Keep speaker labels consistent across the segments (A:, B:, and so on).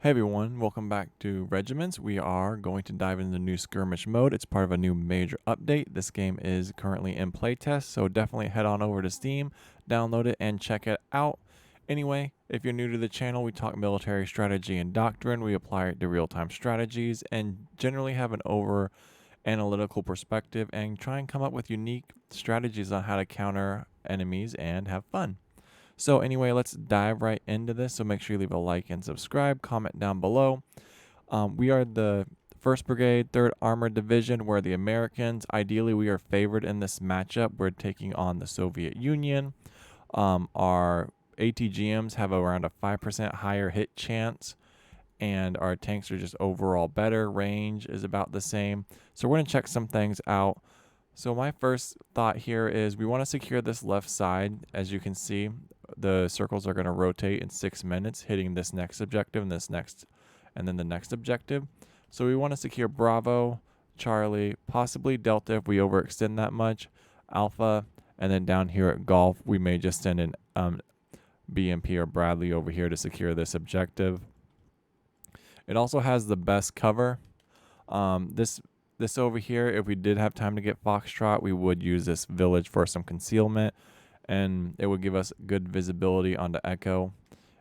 A: Hey everyone, welcome back to Regiments. We are going to dive into the new skirmish mode. It's part of a new major update. This game is currently in playtest, so definitely head on over to Steam, download it, and check it out. Anyway, if you're new to the channel, we talk military strategy and doctrine. We apply it to real-time strategies and generally have an over analytical perspective and try and come up with unique strategies on how to counter enemies and have fun. So anyway, let's dive right into this. So make sure you leave a like and subscribe, comment down below. We are the 1st Brigade, 3rd Armored Division. We're the Americans. Ideally, we are favored in this matchup. We're taking on the Soviet Union. Our ATGMs have around a 5% higher hit chance, and our tanks are just overall better. Range is about the same. So we're going to check some things out. So my first thought here is we want to secure this left side. As you can see, the circles are going to rotate in 6 minutes, hitting this next objective and this next, and then the next objective. So we want to secure Bravo, Charlie, possibly Delta if we overextend that much, Alpha, and then down here at Golf, we may just send an BMP or Bradley over here to secure this objective. It also has the best cover. This over here, if we did have time to get Foxtrot, we would use this village for some concealment, and it would give us good visibility onto Echo.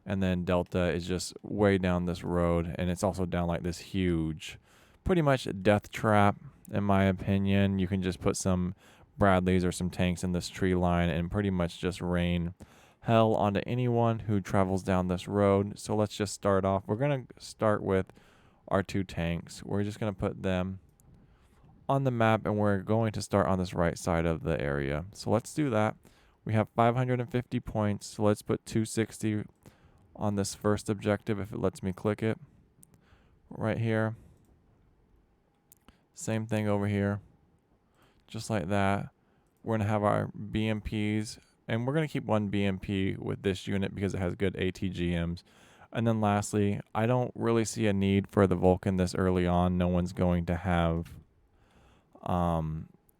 A: And then Delta is just way down this road, and it's also down like this huge, pretty much death trap, in my opinion. You can just put some Bradleys or some tanks in this tree line and pretty much just rain hell onto anyone who travels down this road. So let's just start off. We're going to start with our 2 tanks. We're just going to put them on the map, and we're going to start on this right side of the area. So let's do that. We have 550 points, so let's put 260 on this first objective if it lets me click it. Right here. Same thing over here. Just like that. We're going to have our BMPs, and we're going to keep 1 BMP with this unit because it has good ATGMs. And then lastly, I don't really see a need for the Vulcan this early on. No one's going to have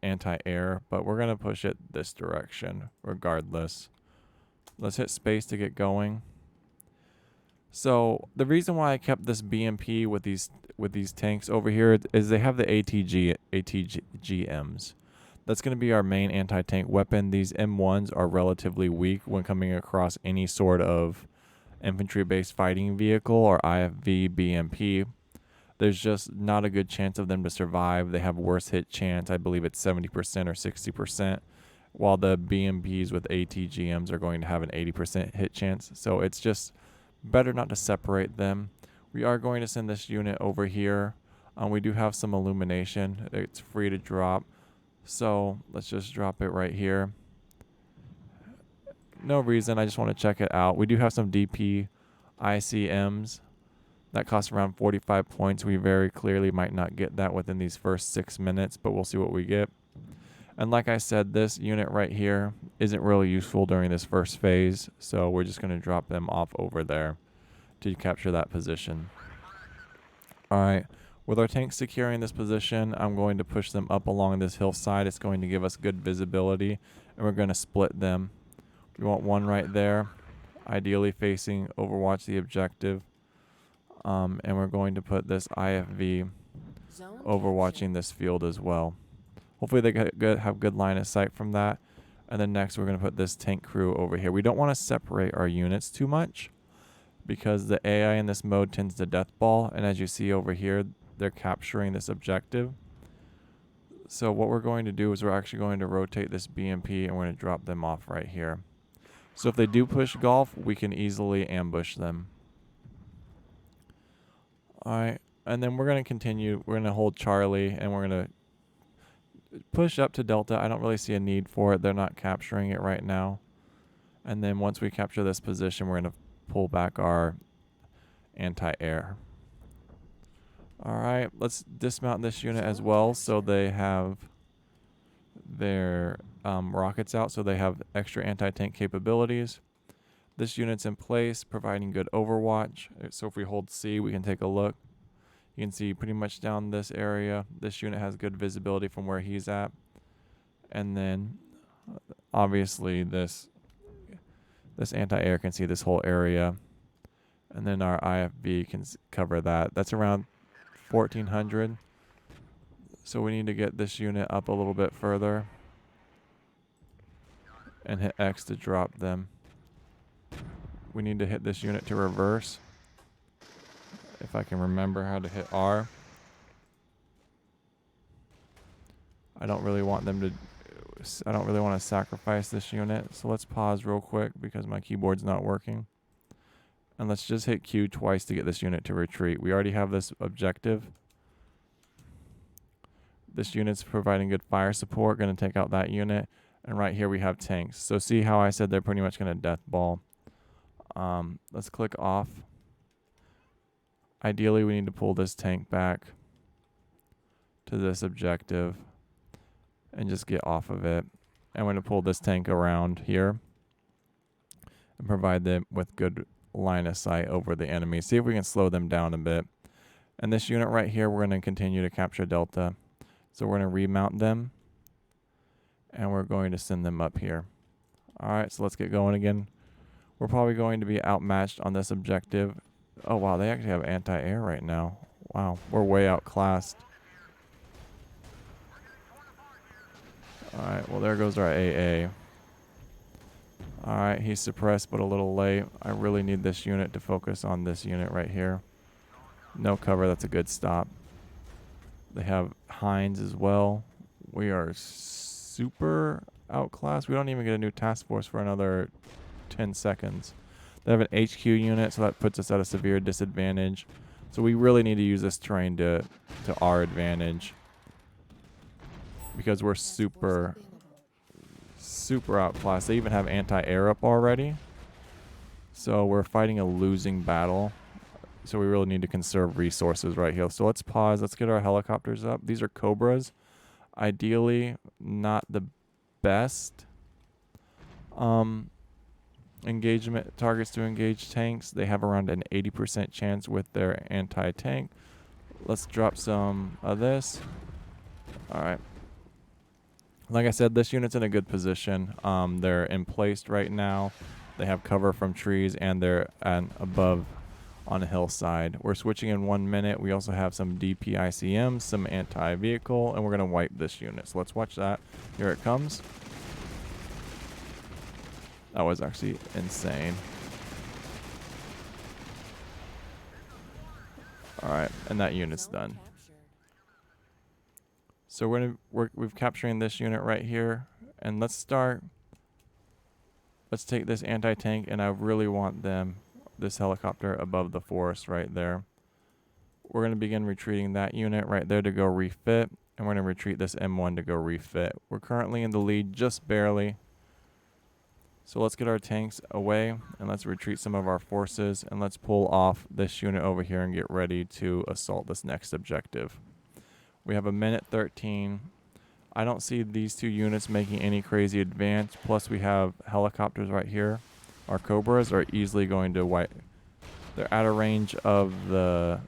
A: anti-air, but we're going to push it this direction regardless. Let's hit space to get going. So the reason why I kept this BMP with these tanks over here is they have the ATGMs. That's going to be our main anti-tank weapon. These M1s are relatively weak when coming across any sort of infantry-based fighting vehicle or IFV BMP. There's just not a good chance of them to survive. They have worse hit chance. I believe it's 70% or 60%, while the BMPs with ATGMs are going to have an 80% hit chance. So it's just better not to separate them. We are going to send this unit over here. We do have some illumination. It's free to drop. So let's just drop it right here. No reason. I just want to check it out. We do have some DP ICMs. That costs around 45 points. We very clearly might not get that within these first 6 minutes, but we'll see what we get. And like I said, this unit right here isn't really useful during this first phase, so we're just going to drop them off over there to capture that position. Alright, with our tanks securing this position, I'm going to push them up along this hillside. It's going to give us good visibility, and we're going to split them. We want one right there, ideally facing Overwatch the objective. And we're going to put this IFV overwatching this field as well. Hopefully they have good line of sight from that. And then next we're going to put this tank crew over here. We don't want to separate our units too much because the AI in this mode tends to death ball. And as you see over here, they're capturing this objective. So what we're going to do is we're actually going to rotate this BMP and we're going to drop them off right here. So if they do push Golf, we can easily ambush them. Alright, and then we're going to continue. We're going to hold Charlie, and we're going to push up to Delta. I don't really see a need for it. They're not capturing it right now. And then once we capture this position, we're going to pull back our anti-air. Alright, let's dismount this unit as well so they have their rockets out, so they have extra anti-tank capabilities. This unit's in place, providing good overwatch. So if we hold C, we can take a look. You can see pretty much down this area. This unit has good visibility from where he's at. And then, obviously, this anti-air can see this whole area. And then our IFV can cover that. That's around 1400. So we need to get this unit up a little bit further. And hit X to drop them. We need to hit this unit to reverse. If I can remember how to hit R. I don't really want them to... I don't really want to sacrifice this unit. So let's pause real quick because my keyboard's not working. And let's just hit Q twice to get this unit to retreat. We already have this objective. This unit's providing good fire support. Going to take out that unit. And right here we have tanks. So see how I said they're pretty much going to death ball. Let's click off. Ideally, we need to pull this tank back to this objective and just get off of it. And we're going to pull this tank around here and provide them with good line of sight over the enemy. See if we can slow them down a bit. And this unit right here, we're going to continue to capture Delta. So we're going to remount them. And we're going to send them up here. Alright, so let's get going again. We're probably going to be outmatched on this objective. Oh wow, they actually have anti-air right now. Wow, we're way outclassed. Alright, well there goes our AA. Alright, he's suppressed but a little late. I really need this unit to focus on this unit right here. No cover, that's a good stop. They have Hines as well. We are super outclassed. We don't even get a new task force for another 10 seconds. They have an HQ unit, so that puts us at a severe disadvantage. So we really need to use this terrain to our advantage. Because we're super outclassed. They even have anti-air up already. So we're fighting a losing battle. So we really need to conserve resources right here. So let's pause. Let's get our helicopters up. These are Cobras. Ideally, not the best engagement targets to engage tanks. They have around an 80% chance with their anti-tank. Let's drop some of this. Alright. Like I said, this unit's in a good position. They're in place right now. They have cover from trees and they're above on a hillside. We're switching in 1 minute. We also have some DPICMs, some anti-vehicle, and we're going to wipe this unit. So let's watch that. Here it comes. That was actually insane. Alright, and that unit's done. So we're capturing this unit right here. And let's take this anti-tank, and I really want this helicopter above the forest right there. We're going to begin retreating that unit right there to go refit. And we're going to retreat this M1 to go refit. We're currently in the lead just barely. So let's get our tanks away and let's retreat some of our forces and let's pull off this unit over here and get ready to assault this next objective. We have 1:13. I don't see these two units making any crazy advance. Plus we have helicopters right here. Our Cobras are easily going to wipe. They're out of range of the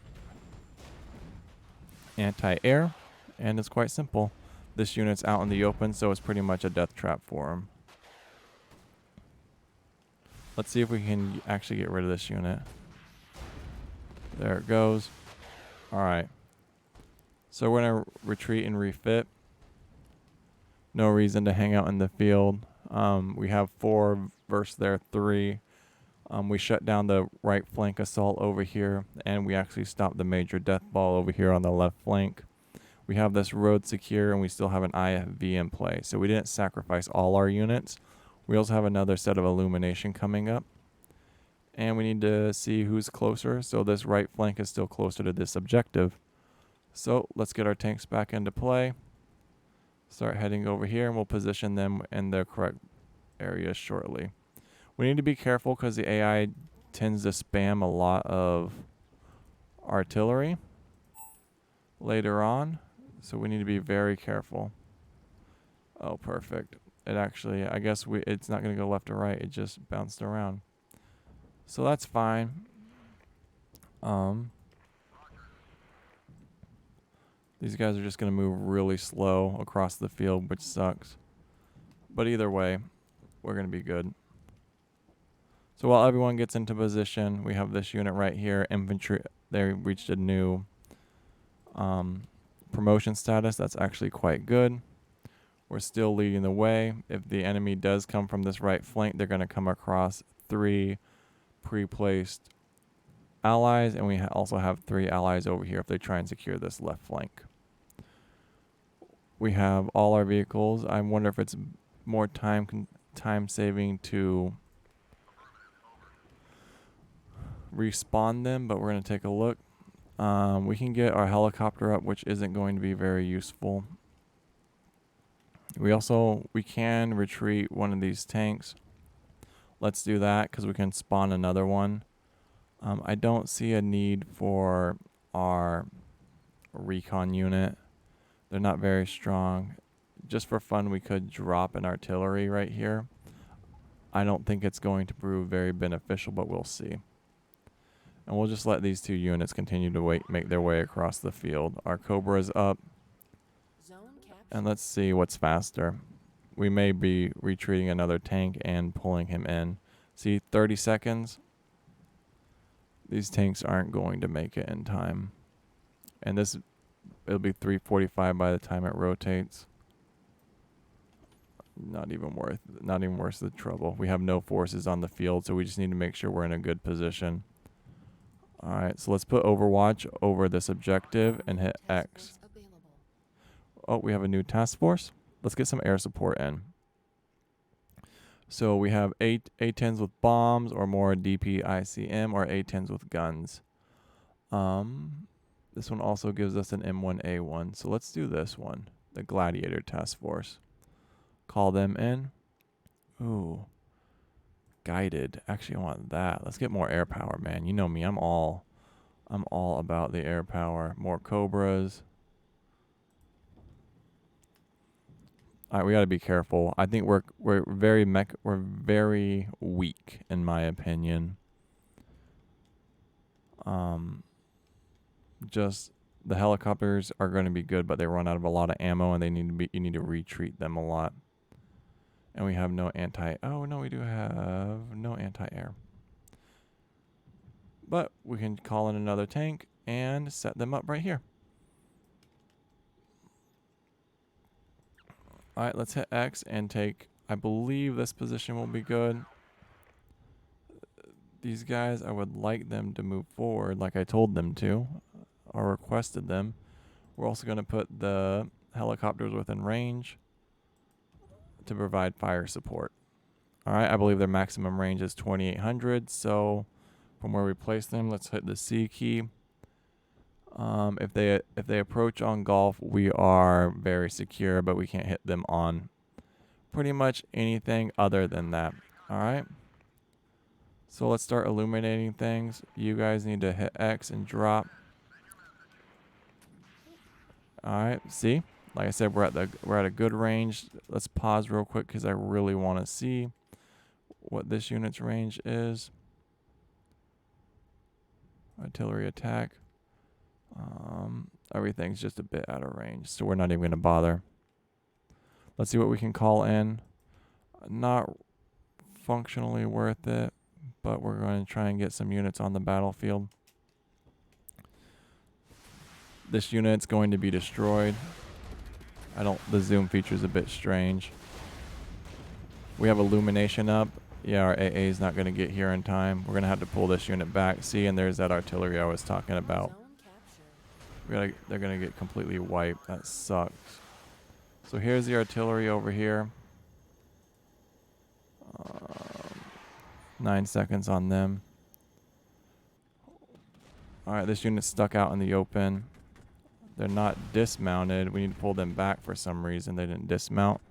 A: anti-air and it's quite simple. This unit's out in the open, so it's pretty much a death trap for them. Let's see if we can actually get rid of this unit. There it goes. Alright. So we're going to retreat and refit. No reason to hang out in the field. We have 4 versus their 3. We shut down the right flank assault over here. And we actually stopped the major death ball over here on the left flank. We have this road secure and we still have an IFV in play. So we didn't sacrifice all our units. We also have another set of illumination coming up. And we need to see who's closer. So this right flank is still closer to this objective. So let's get our tanks back into play. Start heading over here and we'll position them in their correct areas shortly. We need to be careful because the AI tends to spam a lot of artillery later on. So we need to be very careful. Oh, perfect. It actually, I guess it's not going to go left or right. It just bounced around. So that's fine. These guys are just going to move really slow across the field, which sucks. But either way, we're going to be good. So while everyone gets into position, we have this unit right here, infantry. They reached a new promotion status. That's actually quite good. We're still leading the way. If the enemy does come from this right flank, they're going to come across 3 pre-placed allies, and we also have 3 allies over here if they try and secure this left flank. We have all our vehicles. I wonder if it's more time saving to respawn them, but we're going to take a look. We can get our helicopter up, which isn't going to be very useful. We can retreat one of these tanks. Let's do that because we can spawn another one. I don't see a need for our recon unit. They're not very strong. Just for fun, we could drop an artillery right here. I don't think it's going to prove very beneficial, but we'll see. And we'll just let these 2 units continue to make their way across the field. Our Cobra's up. And let's see what's faster. We may be retreating another tank and pulling him in. See, 30 seconds. These tanks aren't going to make it in time. And it'll be 3:45 by the time it rotates. Not even worth the trouble. We have no forces on the field, so we just need to make sure we're in a good position. Alright, so let's put Overwatch over this objective and hit X. Oh, we have a new task force. Let's get some air support in. So we have A-10s with bombs or more DPICM, or A-10s with guns. This one also gives us an M1A1. So let's do this one, the Gladiator Task Force. Call them in. Ooh. Guided. Actually, I want that. Let's get more air power, man. You know me. I'm all about the air power. More Cobras. All right, we got to be careful. I think we're very weak in my opinion. Just the helicopters are going to be good, but they run out of a lot of ammo, and you need to retreat them a lot. And we have no we do have no anti-air. But we can call in another tank and set them up right here. Alright, let's hit X and take, I believe this position will be good. These guys, I would like them to move forward like I told them to, or requested them. We're also going to put the helicopters within range to provide fire support. Alright, I believe their maximum range is 2,800, so from where we place them, let's hit the C key. If they approach on golf, we are very secure, but we can't hit them on pretty much anything other than that. Alright. So let's start illuminating things. You guys need to hit X and drop. Alright, see? Like I said, we're at a good range. Let's pause real quick because I really want to see what this unit's range is. Artillery attack. Everything's just a bit out of range, so we're not even going to bother. Let's see what we can call in. Not functionally worth it, but we're going to try and get some units on the battlefield. This unit's going to be destroyed. The zoom feature is a bit strange. We have illumination up. Yeah, our AA is not going to get here in time. We're going to have to pull this unit back. See, and there's that artillery I was talking about. They're going to get completely wiped. That sucks. So here's the artillery over here. 9 seconds on them. Alright, this unit's stuck out in the open. They're not dismounted. We need to pull them back for some reason. They didn't dismount.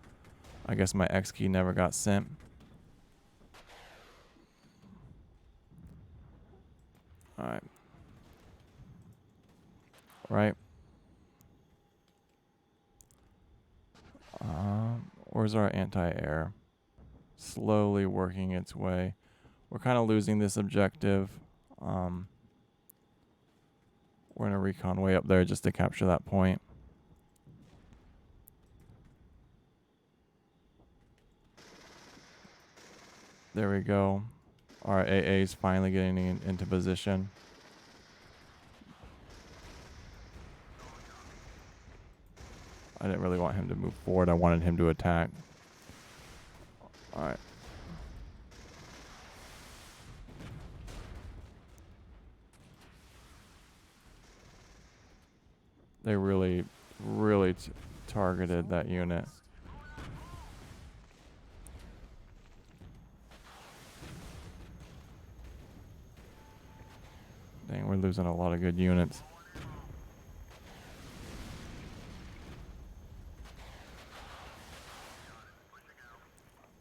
A: I guess my X key never got sent. Alright. Right. Where's our anti-air? Slowly working its way. We're kind of losing this objective. We're going to recon way up there just to capture that point. There we go. Our AA is finally getting into position. I didn't really want him to move forward. I wanted him to attack. All right. They really, really targeted that unit. Dang, we're losing a lot of good units.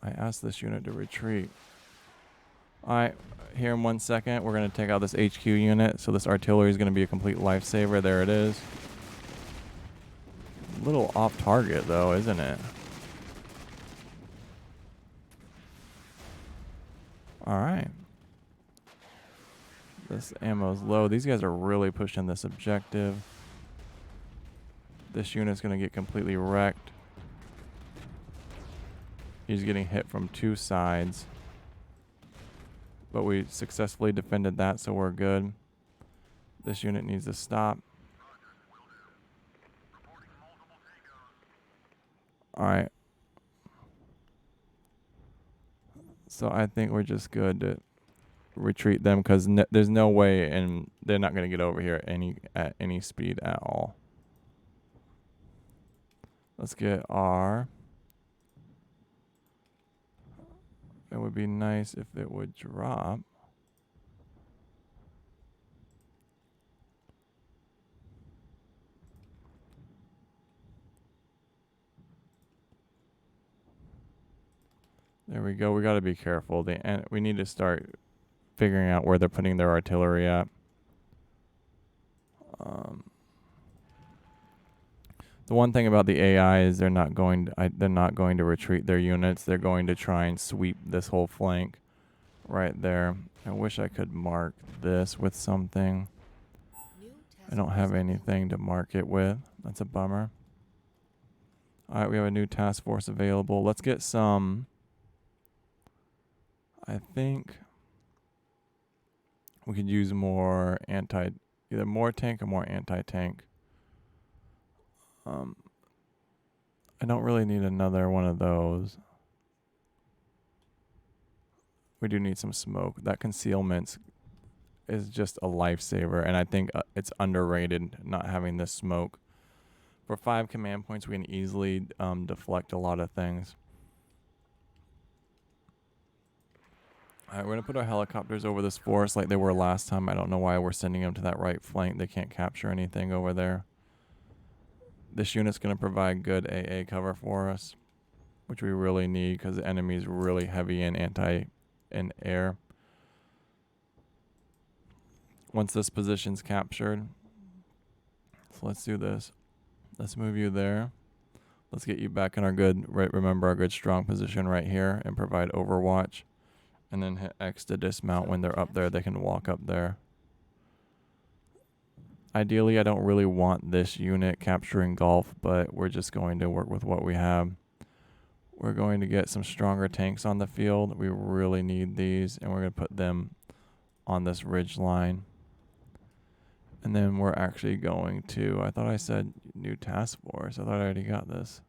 A: I asked this unit to retreat. Alright, here in 1 second, we're going to take out this HQ unit. So this artillery is going to be a complete lifesaver. There it is. A little off target, though, isn't it? Alright. This ammo's low. These guys are really pushing this objective. This unit's going to get completely wrecked. He's getting hit from 2 sides. But we successfully defended that, so we're good. This unit needs to stop. Alright. So I think we're just good to retreat them because there's no way, and they're not going to get over here at any speed at all. Let's get our... It would be nice if it would drop. There we go. We got to be careful. And we need to start figuring out where they're putting their artillery at. The one thing about the AI is they're not going to retreat their units. They're going to try and sweep this whole flank right there. I wish I could mark this with something. I don't have anything to mark it with. That's a bummer. All right, we have a new task force available. Let's get some... I think we could use more either more tank or more anti-tank. I don't really need another one of those. We do need some smoke. That concealment is just a lifesaver, and I think it's underrated not having this smoke. For 5 command points, we can easily deflect a lot of things. Alright, we're going to put our helicopters over this forest like they were last time. I don't know why we're sending them to that right flank. They can't capture anything over there. This unit's going to provide good AA cover for us, which we really need because the enemy is really heavy in air. Once this position's captured, so let's do this. Let's move you there. Let's get you back in our remember our good strong position right here and provide overwatch. And then hit X to dismount. When they're up there, they can walk up there. Ideally, I don't really want this unit capturing Gulf, but we're just going to work with what we have. We're going to get some stronger tanks on the field. We really need these, and we're going to put them on this ridge line. And then we're actually going to... I thought I said new task force. I thought I already got this.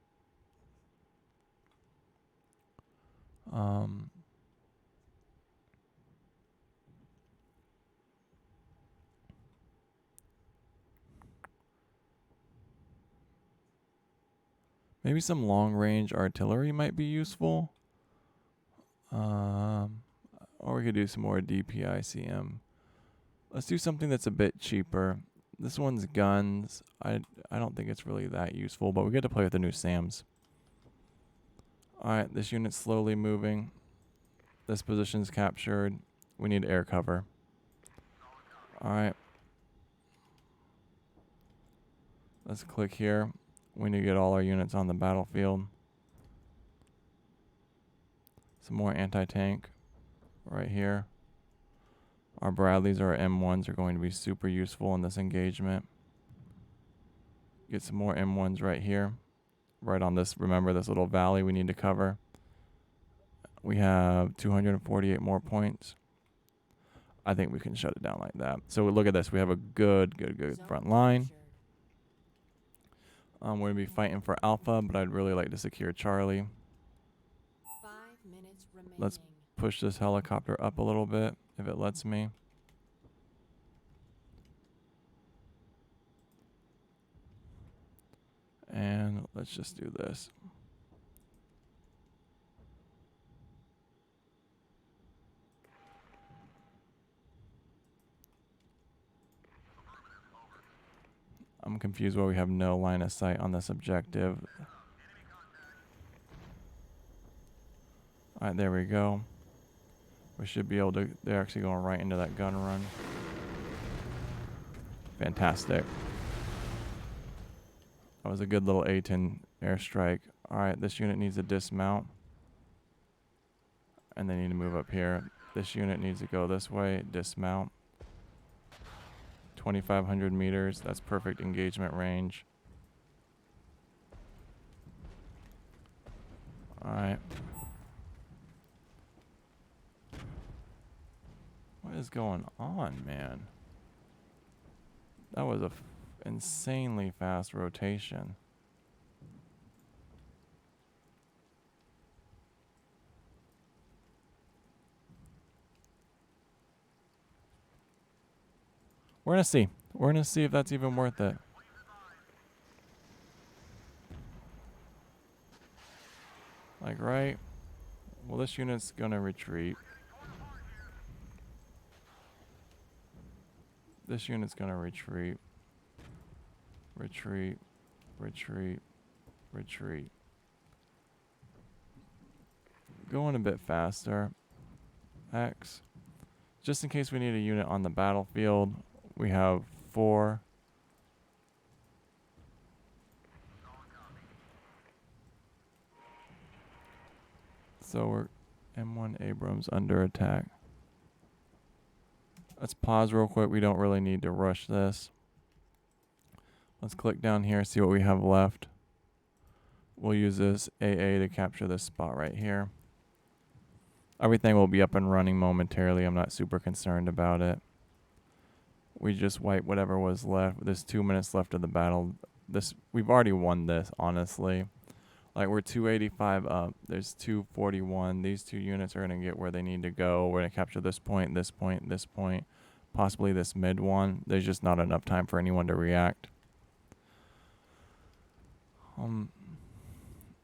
A: Maybe some long-range artillery might be useful. Or we could do some more DPICM. Let's do something that's a bit cheaper. This one's guns. I don't think it's really that useful, but we get to play with the new SAMs. Alright, this unit's slowly moving. This position's captured. We need air cover. Alright. Let's click here. We need to get all our units on the battlefield. Some more anti-tank right here. Our Bradleys or our M1s are going to be super useful in this engagement. Get some more M1s right here. Right on this, remember this little valley we need to cover. We have 248 more points. I think we can shut it down like that. So look at this. We have a good front line. We're going to be fighting for Alpha, but I'd really like to secure Charlie.
B: 5 minutes remaining.
A: Let's push this helicopter up a little bit, if it lets me. And let's just do this. I'm confused why we have no line of sight on this objective. Alright, there we go. We should be able to... They're actually going right into that gun run. Fantastic. That was a good little A-10 airstrike. Alright, this unit needs to dismount. And they need to move up here. This unit needs to go this way, dismount. 2,500 meters. That's perfect engagement range. Alright. What is going on, man? That was a insanely fast rotation. We're gonna see. We're gonna see if that's even worth it. Like, right? Well, this unit's gonna retreat. This unit's gonna retreat. Retreat. Retreat. Retreat. Going a bit faster. X. Just in case we need a unit on the battlefield, we have 4. So we're M1 Abrams under attack. Let's pause real quick. We don't really need to rush this. Let's click down here, see what we have left. We'll use this AA to capture this spot right here. Everything will be up and running momentarily. I'm not super concerned about it. We just wipe whatever was left. There's 2 minutes left of the battle. We've already won this, honestly. Like, we're 285 up. There's 241. These 2 units are going to get where they need to go. We're going to capture this point, this point, this point. Possibly this mid one. There's just not enough time for anyone to react.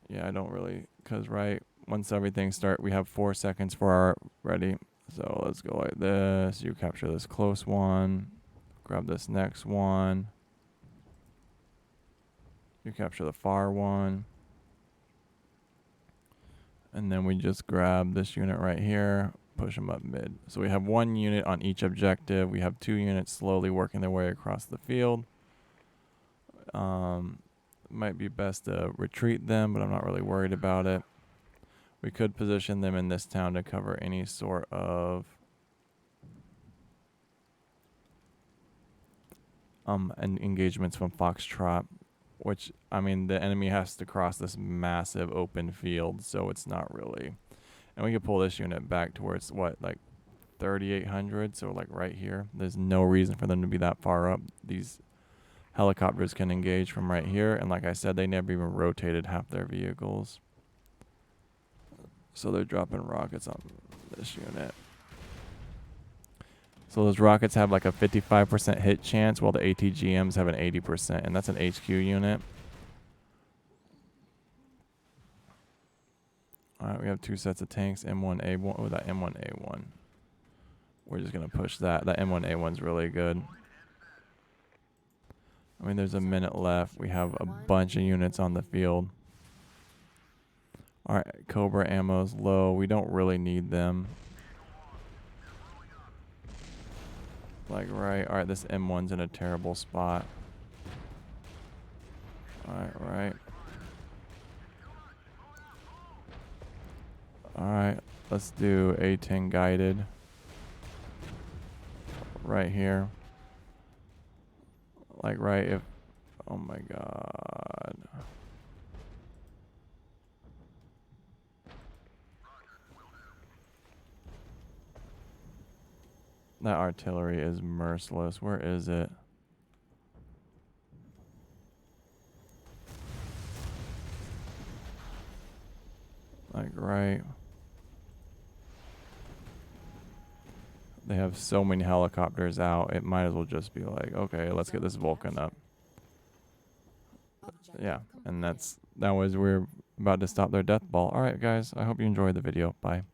A: Yeah, I don't really... Because, right, once everything starts, we have 4 seconds for our ready. So let's go like this. You capture this close one. Grab this next one. You capture the far one. And then we just grab this unit right here, push them up mid. So we have 1 unit on each objective. We have 2 units slowly working their way across the field. Might be best to retreat them, but I'm not really worried about it. We could position them in this town to cover any sort of engagements from Foxtrot, which, I mean, the enemy has to cross this massive open field, so it's not really. And we could pull this unit back towards, what, like 3,800, so like right here. There's no reason for them to be that far up. These helicopters can engage from right here, and like I said, they never even rotated half their vehicles. So they're dropping rockets on this unit. So those rockets have like a 55% hit chance, while the ATGMs have an 80%, and that's an HQ unit. Alright, we have 2 sets of tanks, M1A1. Oh, that M1A1. We're just going to push that. That M1A1's really good. I mean, there's a minute left. We have a bunch of units on the field. Alright, Cobra ammo's low. We don't really need them. Like, right. Alright, this M1's in a terrible spot. Alright, right. Alright, let's do A-10 guided. Right here. Like, right, if... Oh my god. That artillery is merciless. Where is it? Like, right. They have so many helicopters out. It might as well just be like, okay, let's get this Vulcan up.
B: Objective
A: Yeah, and
B: completed.
A: that was we're about to stop their death ball. All right, guys. I hope you enjoyed the video. Bye.